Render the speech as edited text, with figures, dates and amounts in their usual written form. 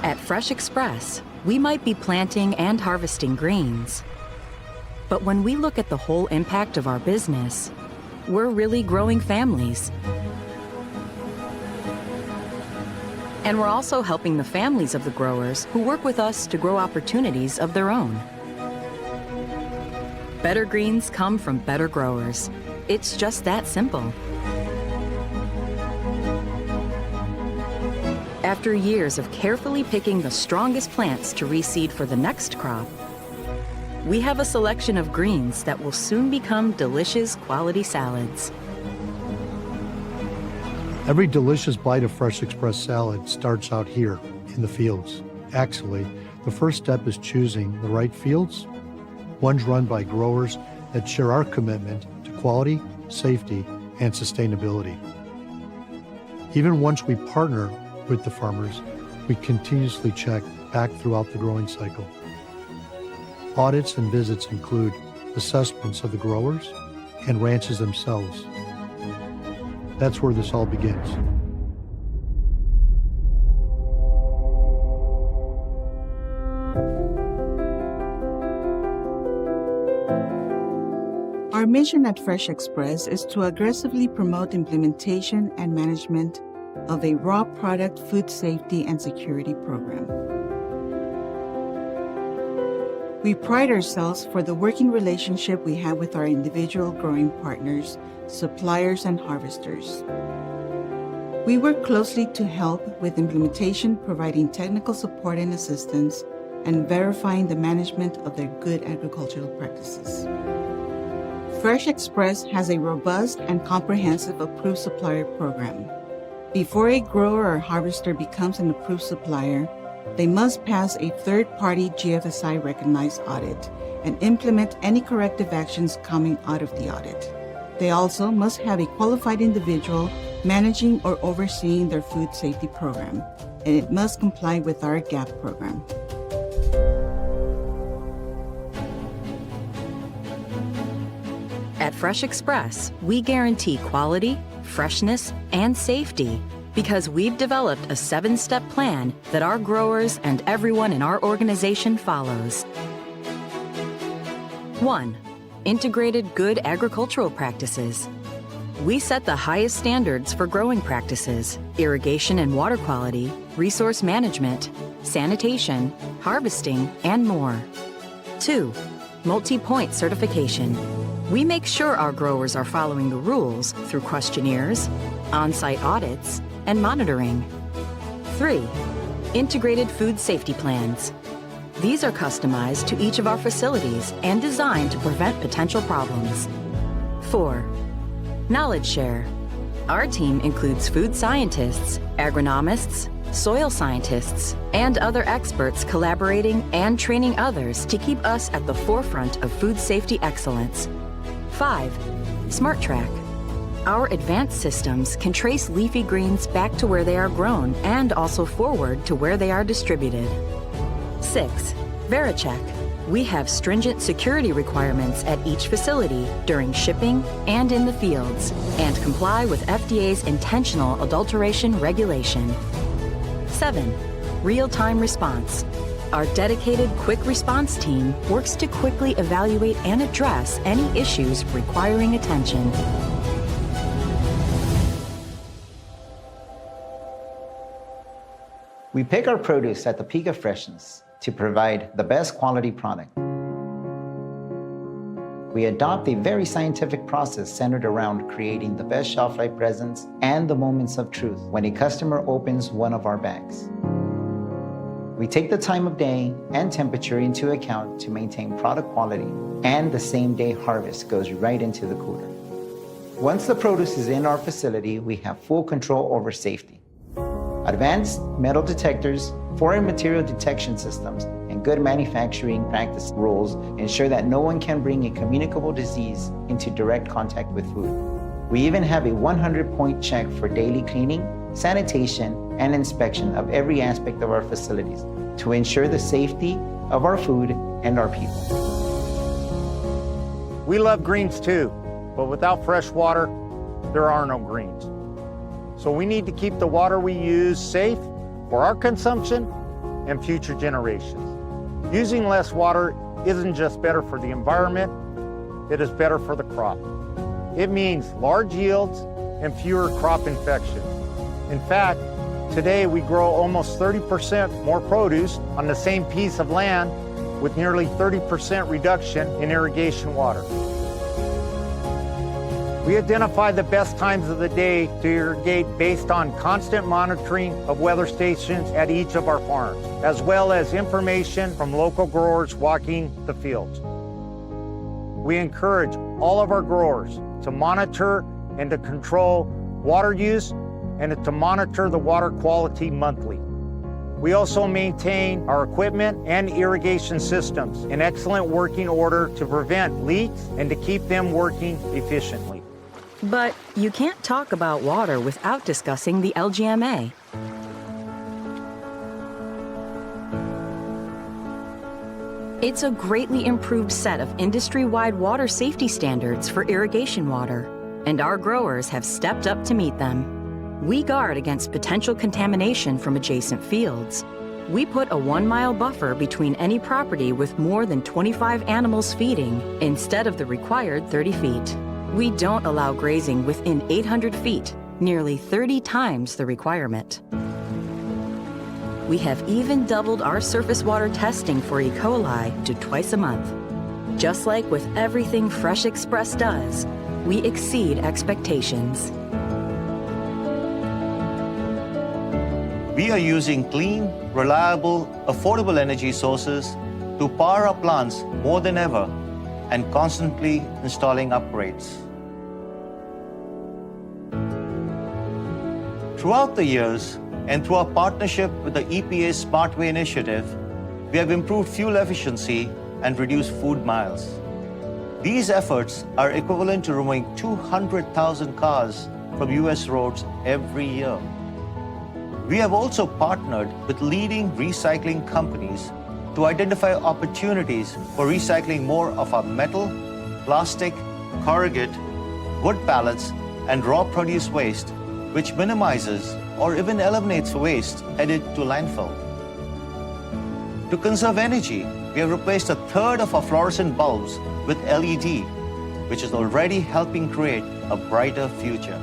At Fresh Express, we might be planting and harvesting greens. But when we look at the whole impact of our business, we're really growing families. And we're also helping the families of the growers who work with us to grow opportunities of their own. Better greens come from better growers. It's just that simple. After years of carefully picking the strongest plants to reseed for the next crop, we have a selection of greens that will soon become delicious quality salads. Every delicious bite of Fresh Express salad starts out here in the fields. Actually, the first step is choosing the right fields, ones run by growers that share our commitment to quality, safety, and sustainability. Even once we partner with the farmers, we continuously check back throughout the growing cycle. Audits and visits include assessments of the growers and ranches themselves. That's where this all begins. Our mission at Fresh Express is to aggressively promote implementation and management of a raw product food safety and security program. We pride ourselves for the working relationship we have with our individual growing partners, suppliers, and harvesters. We work closely to help with implementation, providing technical support and assistance, and verifying the management of their good agricultural practices. Fresh Express has a robust and comprehensive approved supplier program. Before a grower or harvester becomes an approved supplier, they must pass a third-party GFSI-recognized audit and implement any corrective actions coming out of the audit. They also must have a qualified individual managing or overseeing their food safety program, and it must comply with our GAP program. At Fresh Express, we guarantee quality, freshness, and safety because we've developed a 7-step plan that our growers and everyone in our organization follows. 1. Integrated good agricultural practices. We set the highest standards for growing practices, irrigation and water quality, resource management, sanitation, harvesting, and more. 2. Multi-point certification. We make sure our growers are following the rules through questionnaires, on-site audits, and monitoring. 3. Integrated food safety plans. These are customized to each of our facilities and designed to prevent potential problems. 4. Knowledge share. Our team includes food scientists, agronomists, soil scientists, and other experts collaborating and training others to keep us at the forefront of food safety excellence. 5. Smart Track. Our advanced systems can trace leafy greens back to where they are grown and also forward to where they are distributed. 6. VeriCheck. We have stringent security requirements at each facility during shipping and in the fields and comply with FDA's intentional adulteration regulation. 7. Real-time response. Our dedicated quick response team works to quickly evaluate and address any issues requiring attention. We pick our produce at the peak of freshness to provide the best quality product. We adopt a very scientific process centered around creating the best shelf life presence and the moments of truth when a customer opens one of our bags. We take the time of day and temperature into account to maintain product quality, and the same day harvest goes right into the cooler. Once the produce is in our facility, we have full control over safety. Advanced metal detectors, foreign material detection systems, and good manufacturing practice rules ensure that no one can bring a communicable disease into direct contact with food. We even have a 100-point check for daily cleaning, sanitation, and inspection of every aspect of our facilities to ensure the safety of our food and our people. We love greens too, but without fresh water, there are no greens. So we need to keep the water we use safe for our consumption and future generations. Using less water isn't just better for the environment, it is better for the crop. It means large yields and fewer crop infections. In fact, today we grow almost 30% more produce on the same piece of land with nearly 30% reduction in irrigation water. We identify the best times of the day to irrigate based on constant monitoring of weather stations at each of our farms, as well as information from local growers walking the fields. We encourage all of our growers to monitor and to control water use and to monitor the water quality monthly. We also maintain our equipment and irrigation systems in excellent working order to prevent leaks and to keep them working efficiently. But you can't talk about water without discussing the LGMA. It's a greatly improved set of industry-wide water safety standards for irrigation water, and our growers have stepped up to meet them. We guard against potential contamination from adjacent fields. We put a 1-mile buffer between any property with more than 25 animals feeding instead of the required 30 feet. We don't allow grazing within 800 feet, nearly 30 times the requirement. We have even doubled our surface water testing for E. coli to twice a month. Just like with everything Fresh Express does, we exceed expectations. We are using clean, reliable, affordable energy sources to power our plants more than ever and constantly installing upgrades. Throughout the years, and through our partnership with the EPA's Smartway initiative, we have improved fuel efficiency and reduced food miles. These efforts are equivalent to removing 200,000 cars from US roads every year. We have also partnered with leading recycling companies to identify opportunities for recycling more of our metal, plastic, corrugate, wood pallets, and raw produce waste, which minimizes or even eliminates waste headed to landfill. To conserve energy, we have replaced a third of our fluorescent bulbs with LED, which is already helping create a brighter future.